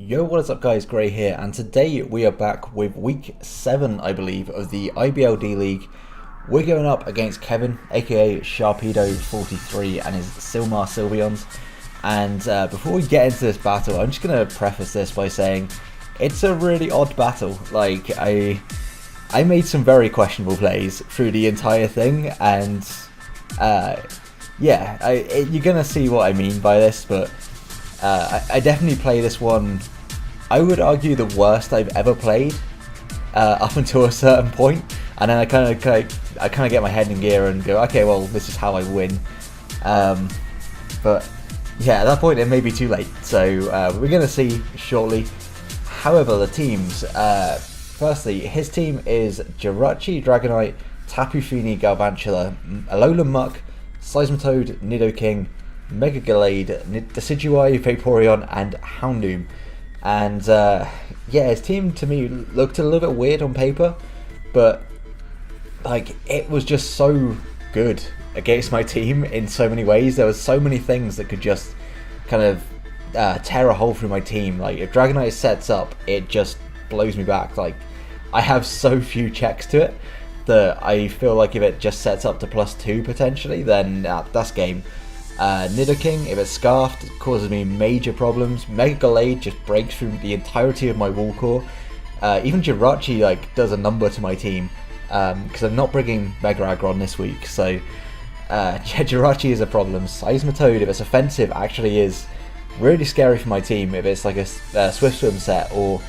Yo, what is up guys, Gray here, and today we are back with week 7, I believe, of the IBL D-League. We're going up against Kevin, aka Sharpedo43, and his Sylmar Sylveons. And before we get into this battle, I'm just going to preface this by saying it's a really odd battle. Like, I made some very questionable plays through the entire thing, and yeah, you're going to see what I mean by this, but I definitely play this one, I would argue, the worst I've ever played up until a certain point, and then I kind of get my head in gear and go, okay, well, this is how I win. But yeah, at that point it may be too late, so we're going to see shortly. However, the teams, firstly, his team is Jirachi, Dragonite, Tapu Fini, Galvantula, Alolan Muck, Seismitoad, Nidoking, Mega Gallade, Decidueye, Vaporeon, and Houndoom. And yeah, his team to me looked a little bit weird on paper, but like, it was just so good against my team in so many ways. There was so many things that could just kind of tear a hole through my team. Like, if Dragonite sets up, it just blows me back. Like, I have so few checks to it that I feel like if it just sets up to +2 potentially, then that's game. Nidoking, if it's scarfed, it causes me major problems. Mega Gallade just breaks through the entirety of my wall core. Even Jirachi like does a number to my team, because I'm not bringing Mega Aggron this week, so Jirachi is a problem. Seismitoad, if it's offensive, actually is really scary for my team if it's like a Swift Swim set, or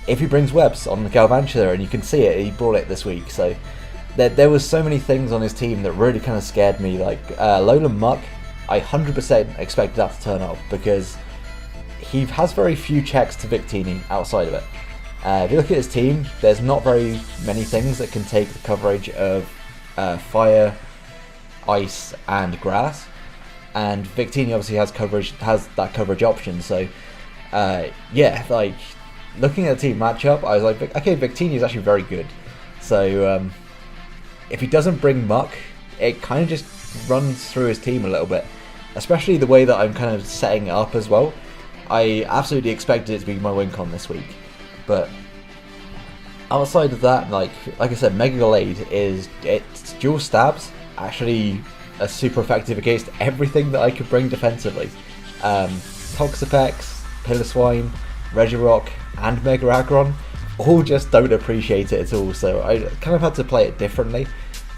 if he brings webs on the Galvantula, and you can see it, he brought it this week. So there was so many things on his team that really kind of scared me. Like Alolan Muck, I 100% expected that to turn up, because he has very few checks to Victini outside of it. If you look at his team, there's not very many things that can take the coverage of fire, ice, and grass. And Victini obviously has that coverage option. So yeah, like, looking at the team matchup, I was like, okay, Victini is actually very good. So if he doesn't bring Muck, it kind of just runs through his team a little bit, especially the way that I'm kind of setting it up as well. I absolutely expected it to be my win con this week, but outside of that, like I said, Mega Gallade its dual stabs actually are super effective against everything that I could bring defensively. Toxapex, Piloswine, Regirock, and Mega Aggron all just don't appreciate it at all, so I kind of had to play it differently.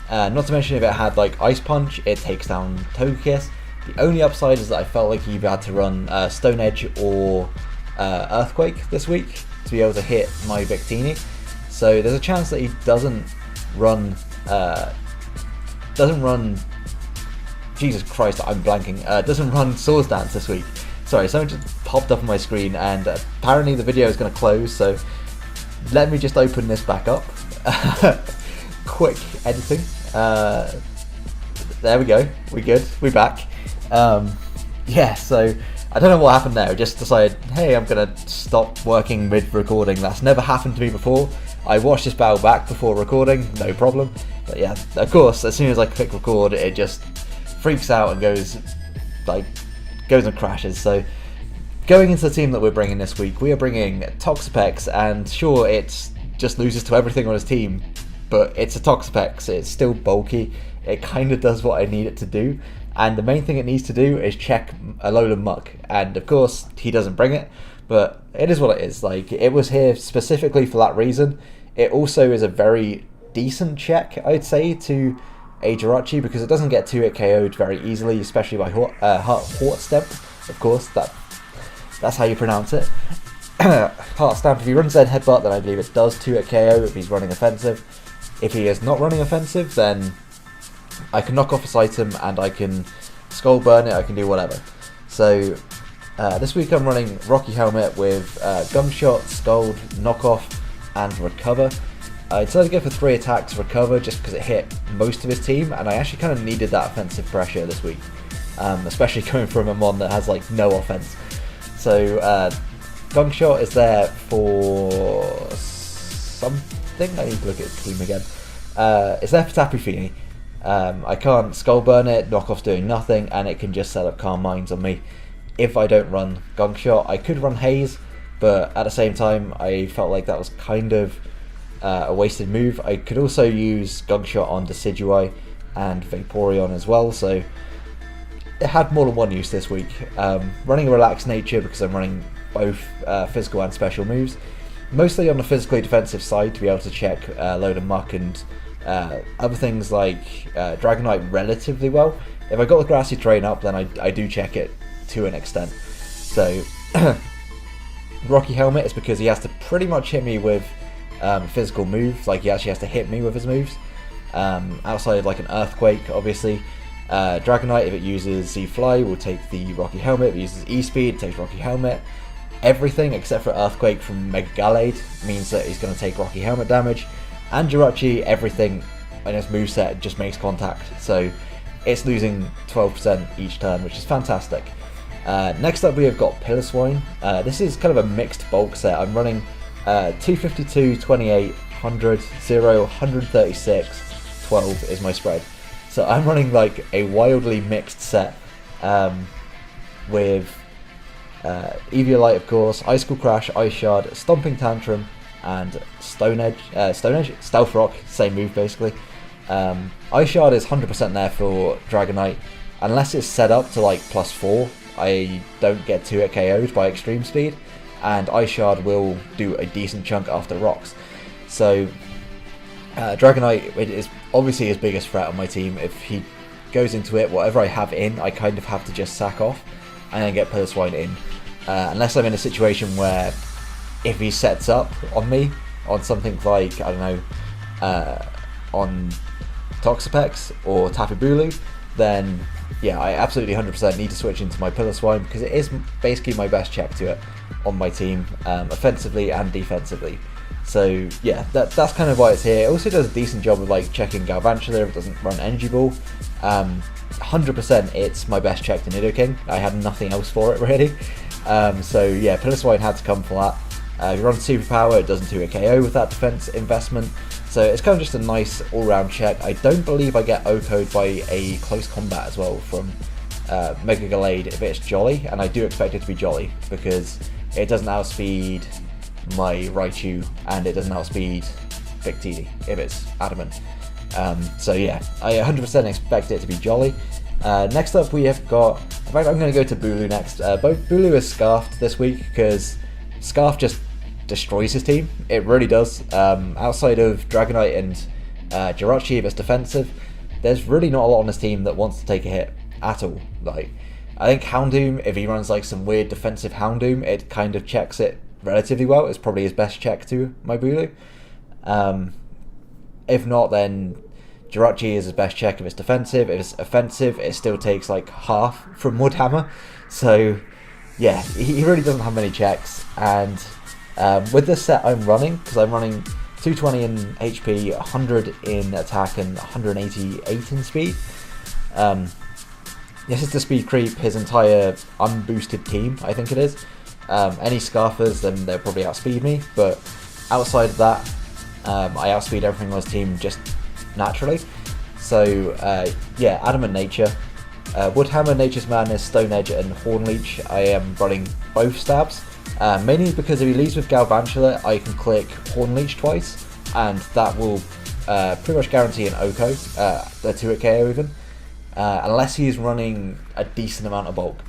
Not to mention, if it had like Ice Punch, it takes down Togekiss. The only upside is that I felt like he either had to run Stone Edge or Earthquake this week to be able to hit my Victini. So there's a chance that he doesn't run. Jesus Christ, I'm blanking. Doesn't run Swords Dance this week. Sorry, something just popped up on my screen, and apparently the video is going to close. So let me just open this back up. Quick editing. There we go. We good. We back. Yeah. So I don't know what happened there. I just decided, hey, I'm gonna stop working mid-recording. That's never happened to me before. I watched this battle back before recording, no problem. But yeah, of course, as soon as I click record, it just freaks out and goes and crashes. So going into the team that we're bringing this week, we are bringing Toxapex, and sure, it just loses to everything on his team, but it's a Toxapex. It's still bulky. It kind of does what I need it to do, and the main thing it needs to do is check Alolan Muck, and of course he doesn't bring it, but it is what it is. Like, it was here specifically for that reason. It also is a very decent check, I'd say, to a Jirachi, because it doesn't get 2-hit KO'd very easily, especially by Heart Stamp. Of course, that's how you pronounce it. Heart Stamp. If he runs Zen Headbutt, then I believe it does 2-hit KO if he's running offensive. If he is not running offensive, then I can knock off this item and I can Skull Burn it, I can do whatever. So this week I'm running Rocky Helmet with Gunshot, Scald, Knockoff, and Recover. I decided to go for 3 attacks Recover just because it hit most of his team, and I actually kind of needed that offensive pressure this week, especially coming from a mon that has like no offense. So Gunshot is there for something. I need to look at his team again. It's there for Tapu Fini. I can't Skull Burn it, Knockoff's doing nothing, and it can just set up Calm Minds on me if I don't run Gunshot. I could run Haze, but at the same time I felt like that was kind of a wasted move. I could also use Gunk Shot on Decidueye and Vaporeon as well, so it had more than one use this week. Running a relaxed nature because I'm running both physical and special moves, mostly on the physically defensive side to be able to check Load and Muck and other things like Dragonite relatively well. If I got the grassy terrain up, then I do check it to an extent. So Rocky Helmet is because he has to pretty much hit me with physical moves, like he actually has to hit me with his moves. Outside of like an Earthquake, obviously. Dragonite, if it uses Z-Fly, will take the Rocky Helmet. If it uses E-Speed, it takes Rocky Helmet. Everything except for Earthquake from Mega Gallade means that he's going to take Rocky Helmet damage. And Jirachi, everything in his moveset just makes contact. So it's losing 12% each turn, which is fantastic. Next up we have got Piloswine. This is kind of a mixed bulk set. I'm running 252, 28, 100, 0, 136, 12 is my spread. So I'm running like a wildly mixed set with Eviolite, of course, Icicle Crash, Ice Shard, Stomping Tantrum, and Stealth Rock, same move basically. Ice Shard is 100% there for Dragonite. Unless it's set up to like +4, I don't get 2-hit KO'd by Extreme Speed, and Ice Shard will do a decent chunk after rocks. So Dragonite, it is obviously his biggest threat on my team. If he goes into it, whatever I have in, I kind of have to just sack off and then get Piloswine in. Unless I'm in a situation where if he sets up on me, on something like, I don't know, on Toxapex or Tapu Bulu, then yeah, I absolutely 100% need to switch into my Piloswine because it is basically my best check to it on my team, offensively and defensively. So yeah, that's kind of why it's here. It also does a decent job of like checking Galvantula if it doesn't run Energy Ball. 100% it's my best check to Nidoking. I had nothing else for it really. So yeah, Piloswine had to come for that. If you run Superpower, it doesn't do a KO with that defense investment. So it's kind of just a nice all-round check. I don't believe I get OHKO'd by a close combat as well from Mega Gallade if it's Jolly, and I do expect it to be Jolly because it doesn't outspeed my Raichu and it doesn't outspeed Victini if it's Adamant. So yeah, I 100% expect it to be Jolly. Next up we have got, in fact I'm going to go to Bulu next. Bulu is Scarfed this week because Scarf just destroys his team. It really does. Outside of Dragonite and Jirachi if it's defensive, there's really not a lot on his team that wants to take a hit at all. Like, I think Houndoom, if he runs like some weird defensive Houndoom, it kind of checks it relatively well. It's probably his best check to my Bulu. If not, then Jirachi is his best check if it's defensive. If it's offensive, it still takes like half from Woodhammer. So yeah, he really doesn't have many checks. And with this set I'm running, because I'm running 220 in HP, 100 in attack, and 188 in speed. This is to speed creep his entire unboosted team, I think it is. Any Scarfers, then they'll probably outspeed me, but outside of that, I outspeed everything on his team just naturally. So yeah, Adamant Nature. Woodhammer, Nature's Madness, Stone Edge, and Hornleech, I am running both stabs. Mainly because if he leaves with Galvantula, I can click Hornleech twice, and that will pretty much guarantee an OHKO, a 2-hit KO even, unless he's running a decent amount of bulk.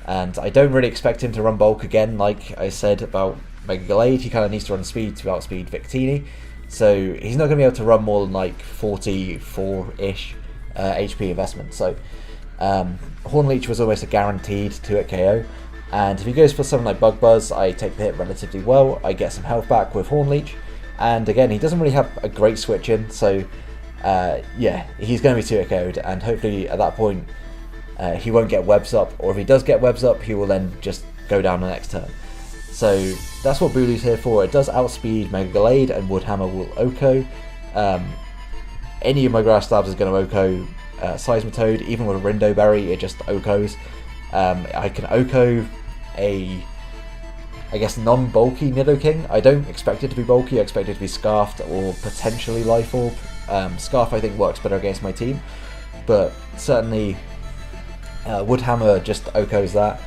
And I don't really expect him to run bulk again, like I said about Mega Gallade. He kind of needs to run speed to outspeed Victini, so he's not going to be able to run more than like 44-ish HP investment. So Hornleech was almost a guaranteed 2-hit KO. And if he goes for something like Bug Buzz, I take the hit relatively well. I get some health back with Hornleech. And again, he doesn't really have a great switch in, so yeah, he's going to be 2-hit KO'd, and hopefully at that point he won't get webs up, or if he does get webs up, he will then just go down the next turn. So that's what Bulu's here for. It does outspeed Mega Gallade, and Woodhammer will OHKO. Any of my grass stabs is going to OHKO Seismitoad. Even with a Rindo Berry, it just OHKOs. I can OHKO a, I guess, non-bulky Nidoking. I don't expect it to be bulky, I expect it to be Scarfed or potentially Life Orb. Scarf I think works better against my team, but certainly Woodhammer just OHKOs that.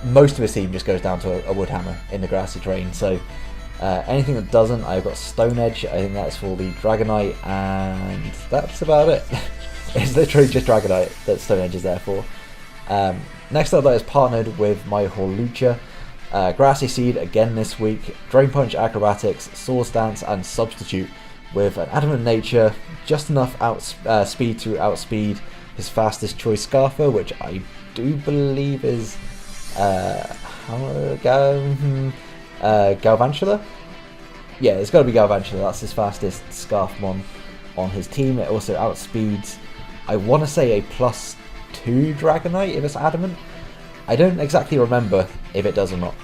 most of his team just goes down to a wood hammer in the grassy terrain. So anything that doesn't, I've got Stone Edge. I think that's for the Dragonite, and that's about it. It's literally just Dragonite that Stone Edge is there for. Next up, that is partnered with my Hawlucha. Grassy Seed again this week. Drain Punch, Acrobatics, Swords Dance, and Substitute with an Adamant Nature, just enough speed to outspeed his fastest choice Scarfer, which I do believe is Galvantula? Yeah, it's got to be Galvantula. That's his fastest Scarfmon on his team. It also outspeeds, I want to say, a +2 Dragonite if it's Adamant. I don't exactly remember if it does or not,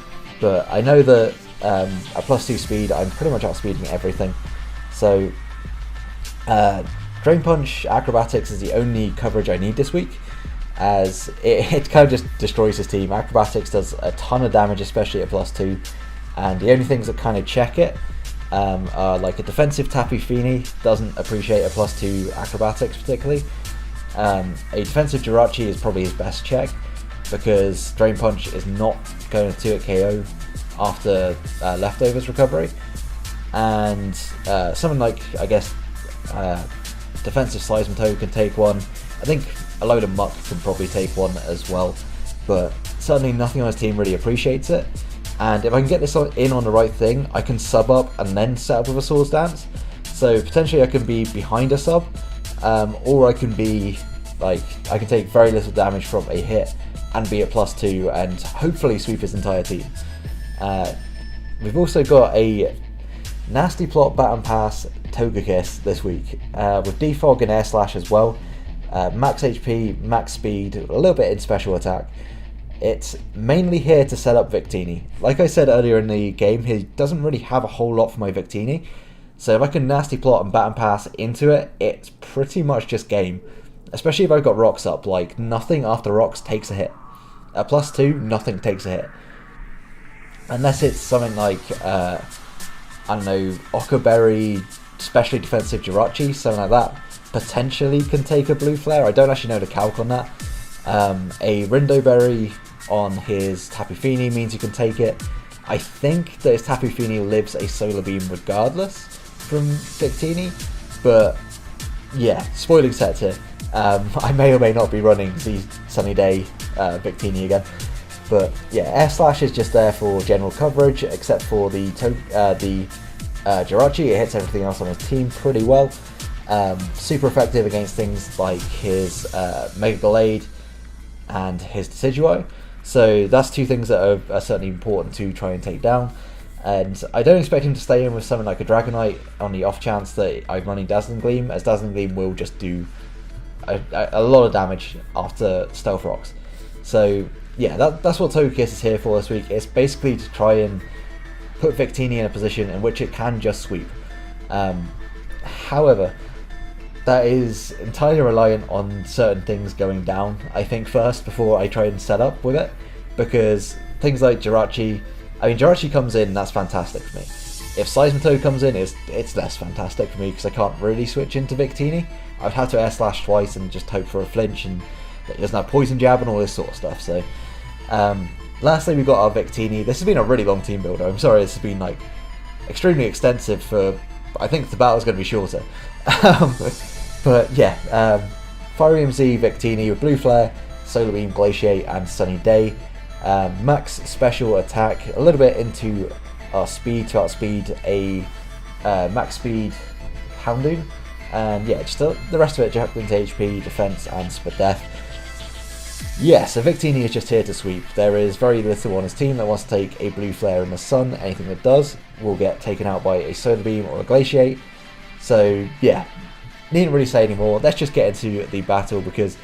but I know that a +2 speed, I'm pretty much outspeeding everything. So Drain Punch, Acrobatics is the only coverage I need this week, as it kind of just destroys his team. Acrobatics does a ton of damage, especially at +2, and the only things that kind of check it are like a defensive Tapu Fini doesn't appreciate a +2 Acrobatics particularly. A defensive Jirachi is probably his best check, because Drain Punch is not going to 2-hit KO after Leftovers recovery, and something like, I guess, defensive Seismitoad can take one. I think a load of Muck can probably take one as well, but certainly nothing on his team really appreciates it. And if I can get this in on the right thing, I can sub up and then set up with a Swords Dance. So potentially I can be behind a sub, or I can be like, I can take very little damage from a hit and be at +2 and hopefully sweep his entire team. We've also got a Nasty Plot Baton Pass Togekiss this week, with Defog and Air Slash as well. Max HP, max speed, a little bit in special attack. It's mainly here to set up Victini. Like I said earlier in the game, he doesn't really have a whole lot for my Victini, so if I can Nasty Plot and Baton Pass into it, it's pretty much just game. Especially if I've got rocks up, like nothing after rocks takes a hit. At +2, nothing takes a hit. Unless it's something like, I don't know, Ockerberry, specially defensive Jirachi, something like that, potentially can take a Blue Flare. I don't actually know the calc on that. A Rindo Berry on his Tapu Fini means you can take it. I think that his Tapu Fini lives a Solar Beam regardless from Victini, but yeah, spoiling sets here. I may or may not be running the Sunny Day Victini again. But yeah, Air Slash is just there for general coverage, except for the Jirachi. It hits everything else on his team pretty well. Super effective against things like his Mega Gallade and his Decidueye. So that's two things that are certainly important to try and take down. And I don't expect him to stay in with something like a Dragonite on the off chance that I'm running Dazzling Gleam, as Dazzling Gleam will just do a lot of damage after Stealth Rocks. So yeah, that's what Togekiss is here for this week. It's basically to try and put Victini in a position in which it can just sweep. However, that is entirely reliant on certain things going down, I think, first, before I try and set up with it. Because things like Jirachi, I mean, Jirachi comes in, that's fantastic for me. If Seismitoad comes in, it's less fantastic for me, because I can't really switch into Victini. I'd have to Air Slash twice and just hope for a flinch, and that he doesn't have Poison Jab and all this sort of stuff. So, lastly, we've got our Victini. This has been a really long team builder. I'm sorry, this has been like extremely extensive for, I think the battle's going to be shorter. But yeah, Fire EMZ Victini with Blue Flare, Solar Beam, Glaciate, and Sunny Day. Max special attack, a little bit into our speed to outspeed a max speed Houndoom. And yeah, just the rest of it, Jack into HP, defense, and Spadef. Yeah, so Victini is just here to sweep. There is very little on his team that wants to take a Blue Flare in the sun. Anything that does will get taken out by a Solar Beam or a Glaciate. So yeah, needn't really say anymore. Let's just get into the battle, because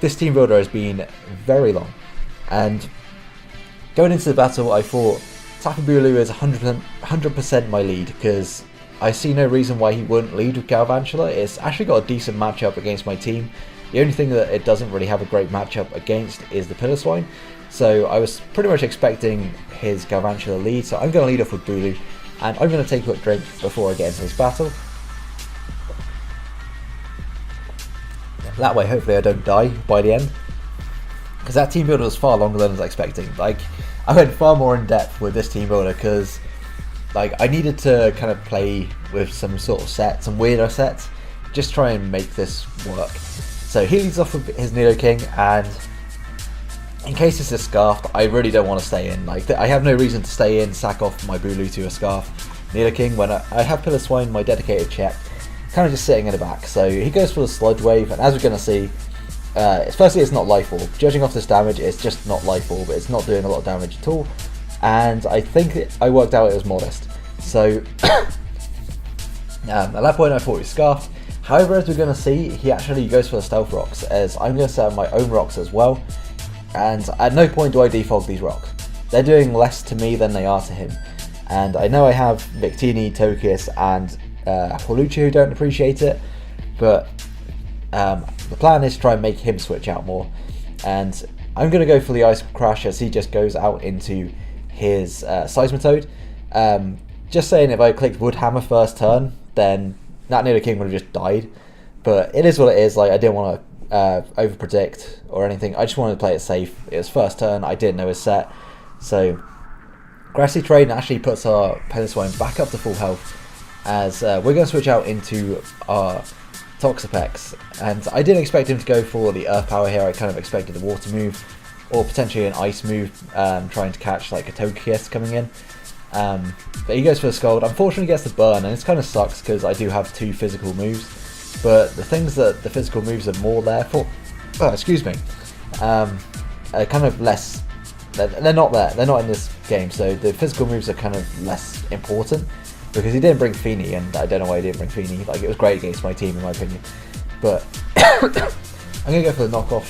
this team builder has been very long. And going into the battle, I thought Tapu Bulu is 100% my lead, because I see no reason why he wouldn't lead with Galvantula. It's actually got a decent matchup against my team. The only thing that it doesn't really have a great matchup against is the Piloswine. So I was pretty much expecting his Galvantula lead, so I'm going to lead off with Bulu, and I'm going to take a quick drink before I get into this battle. That way, hopefully I don't die by the end. because that team builder was far longer than I was expecting. Like, I went far more in depth with this team builder because, like, I needed to kind of play with some sort of sets, some weirder sets, just try and make this work. So he leads off with his Nidoking, and in case this is Scarfed, I really don't want to stay in. Like, I have no reason to stay in, sack off my Bulu to a Scarf Nidoking when I have Piloswine, my dedicated check, kind of just sitting in the back. So he goes for the Sludge Wave, and as we're going to see, firstly it's not Life Orb. Judging off this damage, it's just not Life Orb. It's not doing a lot of damage at all, and I think I worked out it was Modest. So at that point I thought he was Scarfed. However, as we're going to see, he actually goes for the Stealth Rocks, as I'm going to set up my own rocks as well, and at no point do I defog these rocks. They're doing less to me than they are to him, and I know I have Victini, Togekiss, and Hawlucha who don't appreciate it, but the plan is to try and make him switch out more, and I'm going to go for the Ice Crash as he just goes out into his Seismitoad. Just saying, if I clicked Wood Hammer first turn, then that Nidoking would have just died, but it is what it is. Like, I didn't want to over predict or anything. I just wanted to play it safe. It was first turn, I didn't know his set, so Grassy Terrain actually puts our Piloswine back up to full health, as we're going to switch out into our Toxapex, and I didn't expect him to go for the Earth Power here. I kind of expected the Water move, or potentially an Ice move, trying to catch like a Togekiss coming in. But he goes for the Scald. Unfortunately, he gets the Burn, and it kind of sucks because I do have 2 physical moves. But the things that the physical moves are more there for, are kind of less. They're not there. They're not in this game. So the physical moves are kind of less important because he didn't bring Feeny, and I don't know why he didn't bring Feeny. Like, it was great against my team in my opinion. But I'm gonna go for the knockoff.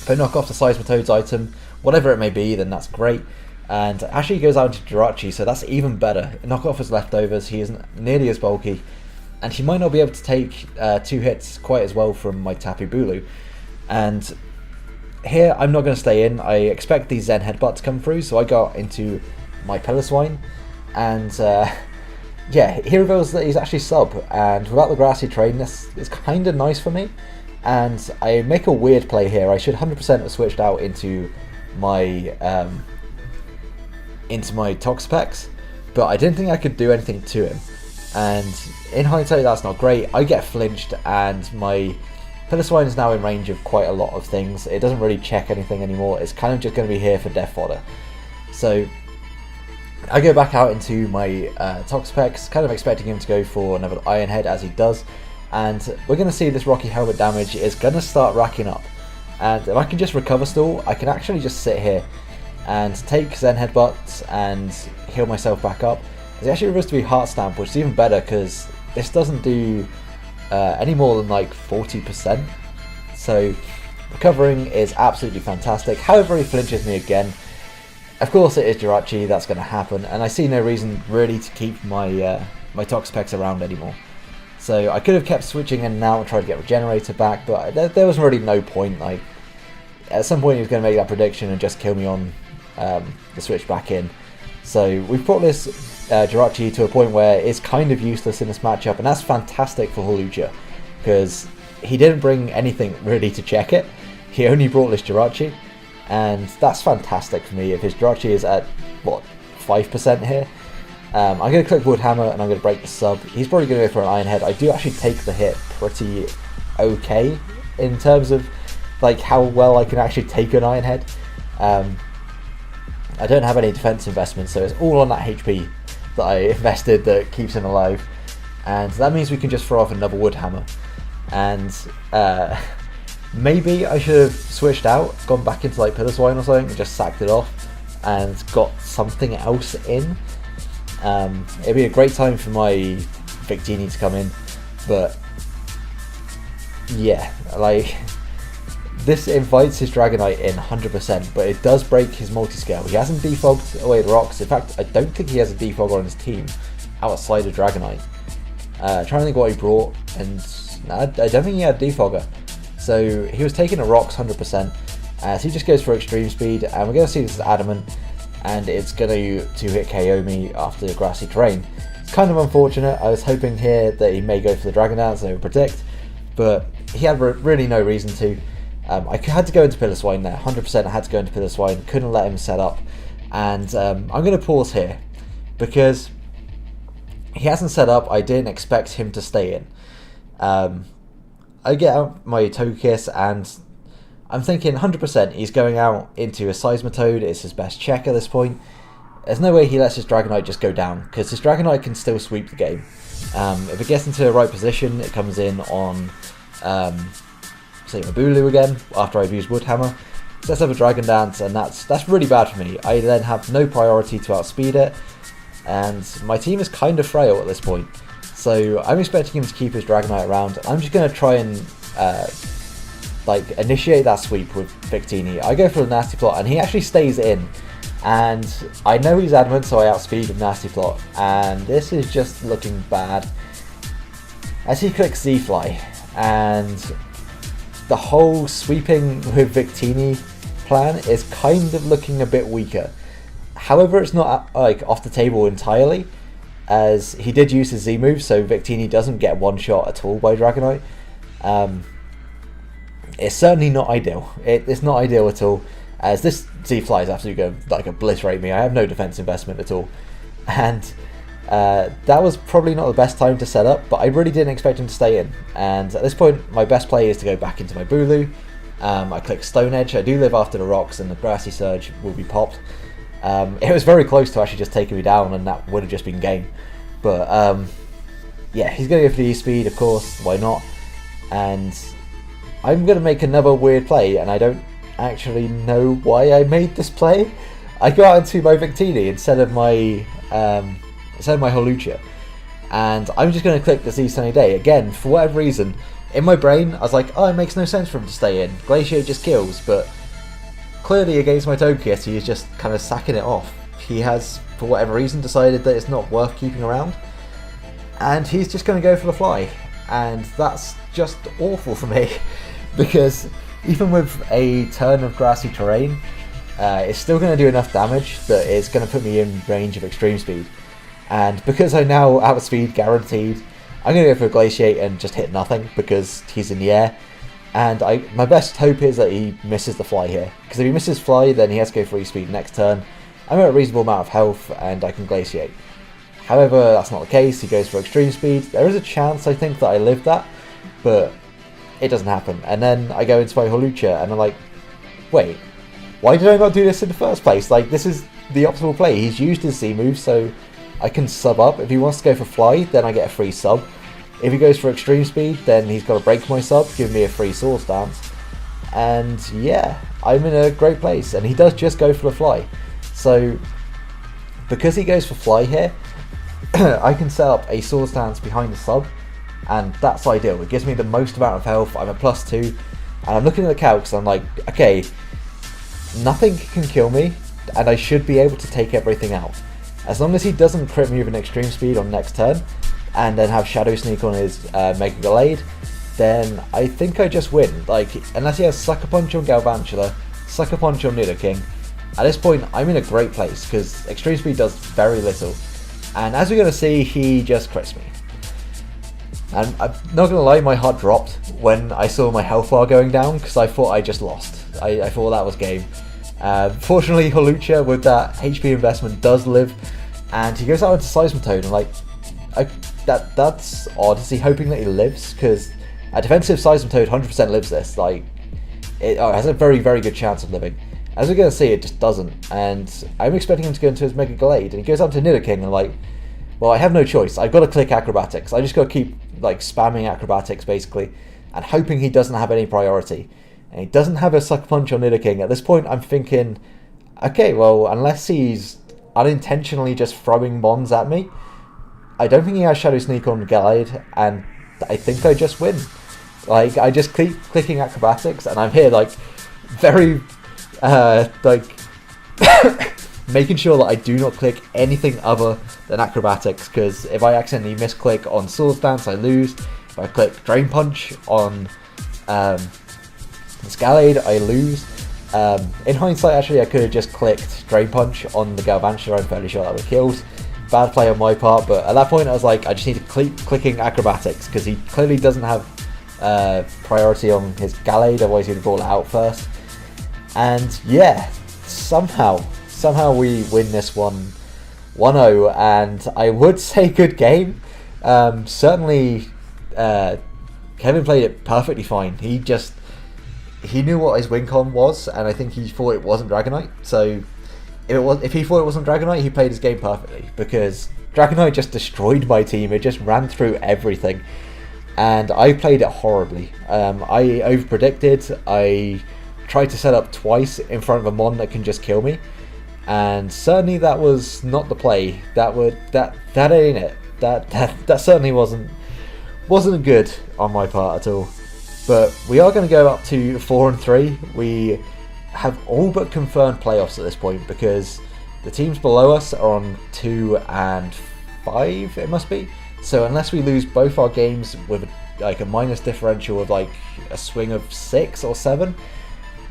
If I knock off the Seismitoad's item, whatever it may be, then that's great. And actually he goes out into Jirachi, so that's even better. Knock off his leftovers, he isn't nearly as bulky, and he might not be able to take 2 hits quite as well from my Tapu Bulu. And here I'm not going to stay in. I expect the Zen Headbutt to come through, so I go into my Piloswine, and yeah, he reveals that he's actually sub, and without the Grassy Terrain, this is kind of nice for me. And I make a weird play here. I should 100% have switched out into my Toxapex, but I didn't think I could do anything to him, and in hindsight that's not great. I get flinched, and my Piloswine is now in range of quite a lot of things. It doesn't really check anything anymore. It's kind of just going to be here for death fodder. So I go back out into my Toxapex, kind of expecting him to go for another Iron Head, as he does, and we're going to see this Rocky Helmet damage is going to start racking up, and if I can just recover stall, I can actually just sit here and take Zen Headbutts and heal myself back up. It's actually reversed to be Heart Stamp, which is even better because this doesn't do any more than like 40%. So recovering is absolutely fantastic. However, he flinches me again. Of course it is Jirachi, that's going to happen, and I see no reason really to keep my my Toxapex around anymore. So I could have kept switching in and out and tried to get Regenerator back, but there was really no point. Like, at some point he was going to make that prediction and just kill me on the switch back in. So we've brought this Jirachi to a point where it's kind of useless in this matchup, and that's fantastic for Hawlucha because he didn't bring anything really to check it. He only brought this Jirachi, and that's fantastic for me. If his Jirachi is at, what, 5% here, I'm going to click Wood Hammer and I'm going to break the sub. He's probably going to go for an Iron Head. I do actually take the hit pretty okay in terms of like how well I can actually take an Iron Head. I don't have any defense investments, so it's all on that HP that I invested that keeps him alive, and that means we can just throw off another Wood Hammer. And maybe I should have switched out, gone back into like Piloswine or something and just sacked it off and got something else in. It'd be a great time for my Victini to come in, but yeah, like, this invites his Dragonite in 100%, but it does break his multi-scale. He hasn't defogged away the rocks. In fact, I don't think he has a defog on his team outside of Dragonite. Trying to think what he brought, and I don't think he had defogger. So he was taking the rocks 100%. So he just goes for extreme speed, and we're going to see this as Adamant, and it's going to hit KO me after the Grassy Terrain. It's kind of unfortunate. I was hoping here that he may go for the Dragon Dance, I would predict, but he had really no reason to. I had to go into Pillar Swine there, 100% I had to go into Pillar Swine, couldn't let him set up. And I'm going to pause here, because he hasn't set up, I didn't expect him to stay in. I get out my Togekiss, and I'm thinking 100% he's going out into a Seismitoad. It's his best check at this point. There's no way he lets his Dragonite just go down, because his Dragonite can still sweep the game. If it gets into the right position, it comes in on, say, Mabulu again, after I've used Wood Hammer, sets up a Dragon Dance, and that's really bad for me. I then have no priority to outspeed it, and my team is kind of frail at this point. So I'm expecting him to keep his Dragonite around. I'm just going to try and initiate that sweep with Victini. I go for the Nasty Plot, and he actually stays in. And I know he's adamant, so I outspeed with Nasty Plot. And this is just looking bad. As he clicks Z-Fly, and the whole sweeping with Victini plan is kind of looking a bit weaker. However, it's not off the table entirely, as he did use his Z move, so Victini doesn't get one shot at all by Dragonite. It's certainly not ideal. It's not ideal at all, as this Z-Fly is absolutely going to obliterate me. I have no defense investment at all, and that was probably not the best time to set up, but I really didn't expect him to stay in. And at this point, my best play is to go back into my Bulu. I click Stone Edge. I do live after the rocks, and the Grassy Surge will be popped. It was very close to actually just taking me down, and that would have just been game. But yeah, he's going to go for the E-Speed, of course, why not? And I'm going to make another weird play, and I don't actually know why I made this play. I go out into my Victini instead of my Holucha, and I'm just going to click the Z Sunny Day. Again, for whatever reason, in my brain, I was like, oh, it makes no sense for him to stay in. Glaciate just kills, but clearly against my Togekiss, he is just kind of sacking it off. He has, for whatever reason, decided that it's not worth keeping around, and he's just going to go for the fly. And that's just awful for me, because even with a turn of grassy terrain, it's still going to do enough damage that it's going to put me in range of Extreme Speed. And because I now outspeed guaranteed, I'm going to go for a Glaciate and just hit nothing, because he's in the air. And my best hope is that he misses the fly here, because if he misses fly, then he has to go for E-Speed next turn. I'm at a reasonable amount of health, and I can Glaciate. However, that's not the case. He goes for Extreme Speed. There is a chance, I think, that I live that, but it doesn't happen. And then I go into my Holucha, and I'm like, wait, why did I not do this in the first place? Like, this is the optimal play. He's used his Z move, so I can sub up. If he wants to go for Fly, then I get a free sub. If he goes for Extreme Speed, then he's got to break my sub, give me a free Swords Dance. And yeah, I'm in a great place. And he does just go for the Fly. So, because he goes for Fly here, I can set up a Swords Dance behind the sub, and that's ideal. It gives me the most amount of health. I'm at +2, and I'm looking at the calcs, and I'm like, okay, nothing can kill me, and I should be able to take everything out. As long as he doesn't crit me with an Extreme Speed on next turn, and then have Shadow Sneak on his Mega Gallade, then I think I just win. Like, unless he has Sucker Punch on Galvantula, Sucker Punch on Nidoking, at this point I'm in a great place, because Extreme Speed does very little. And as we're going to see, he just crits me. And I'm not going to lie, my heart dropped when I saw my health bar going down, because I thought I just lost. I thought that was game. Fortunately, Holucha, with that HP investment, does live, and he goes out into Seismitoad, and like, that's odd. Is he hoping that he lives? Because a defensive Seismitoad 100% lives this. Like, it has a very, very good chance of living. As we're going to see, it just doesn't, and I'm expecting him to go into his Mega Gallade, and he goes up to Nidoking, and I'm like, well, I have no choice. I've got to click Acrobatics. I just got to keep like spamming Acrobatics, basically, and hoping he doesn't have any priority. And he doesn't have a Sucker Punch on Nidoking. At this point, I'm thinking, okay, well, unless he's unintentionally just throwing Mons at me, I don't think he has Shadow Sneak on Gallade, and I think I just win. Like, I just keep clicking Acrobatics, and I'm here, like, very... making sure that I do not click anything other than Acrobatics, because if I accidentally misclick on Swords Dance, I lose. If I click Drain Punch on Gallade, I lose. In hindsight, actually, I could have just clicked Drain Punch on the Galvantula. I'm fairly sure that would have killed. Bad play on my part, but at that point I was like, I just need to keep clicking Acrobatics, because he clearly doesn't have priority on his Gallade, otherwise he'd ball it out first. And yeah, somehow we win this one 1-0, and I would say good game. Certainly, Kevin played it perfectly fine. He knew what his win con was, and I think he thought it wasn't Dragonite. So if he thought it wasn't Dragonite, he played his game perfectly, because Dragonite just destroyed my team. It just ran through everything, and I played it horribly. I overpredicted. I tried to set up twice in front of a mon that can just kill me, and certainly that was not the play. That ain't it. That certainly wasn't good on my part at all. But we are going to go up to 4-3. We have all but confirmed playoffs at this point, because the teams below us are on 2 and 5, it must be. So unless we lose both our games with like a minus differential of like a swing of 6 or 7,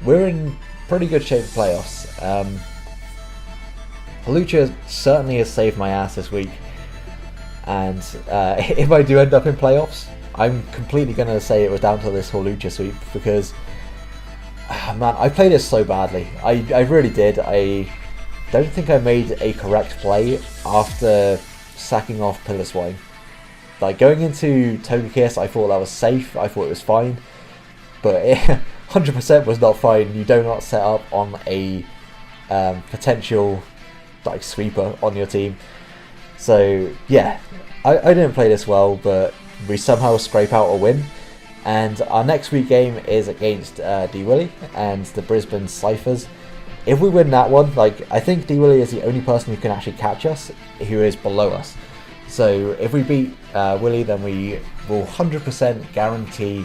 we're in pretty good shape for playoffs. Halucha certainly has saved my ass this week, and if I do end up in playoffs, I'm completely going to say it was down to this Halucha sweep, because man, I played it so badly. I really did. I don't think I made a correct play after sacking off Piloswine. Like, going into Togekiss, I thought that was safe. I thought it was fine, but it 100% was not fine. You do not set up on a potential like sweeper on your team. So yeah, I didn't play this well, but we somehow scrape out a win. And our next week game is against D-Willy and the Brisbane Cyphers. If we win that one, like, I think D-Willy is the only person who can actually catch us, who is below us. So if we beat Willy, then we will 100% guarantee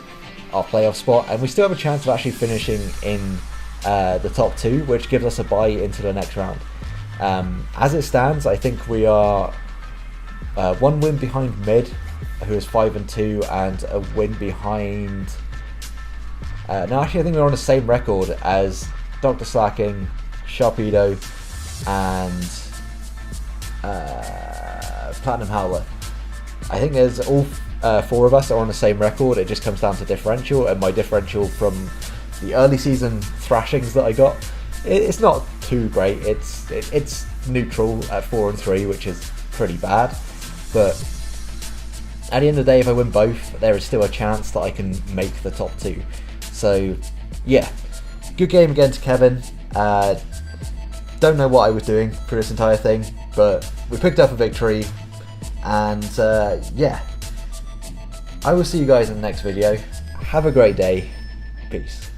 our playoff spot, and we still have a chance of actually finishing in the top 2, which gives us a bye into the next round. As it stands, I think we are 1 win behind Mid, who is 5-2, and a win behind... no, actually I think we're on the same record as Dr. Slacking, Sharpedo, and Platinum Howler. I think there's all 4 of us are on the same record. It just comes down to differential, and my differential from the early season thrashings that I got, it's not too great. It's neutral at 4-3, which is pretty bad, but at the end of the day, if I win both, there is still a chance that I can make the top 2. So yeah, good game against Kevin. Don't know what I was doing for this entire thing, but we picked up a victory, and yeah, I will see you guys in the next video. Have a great day. Peace.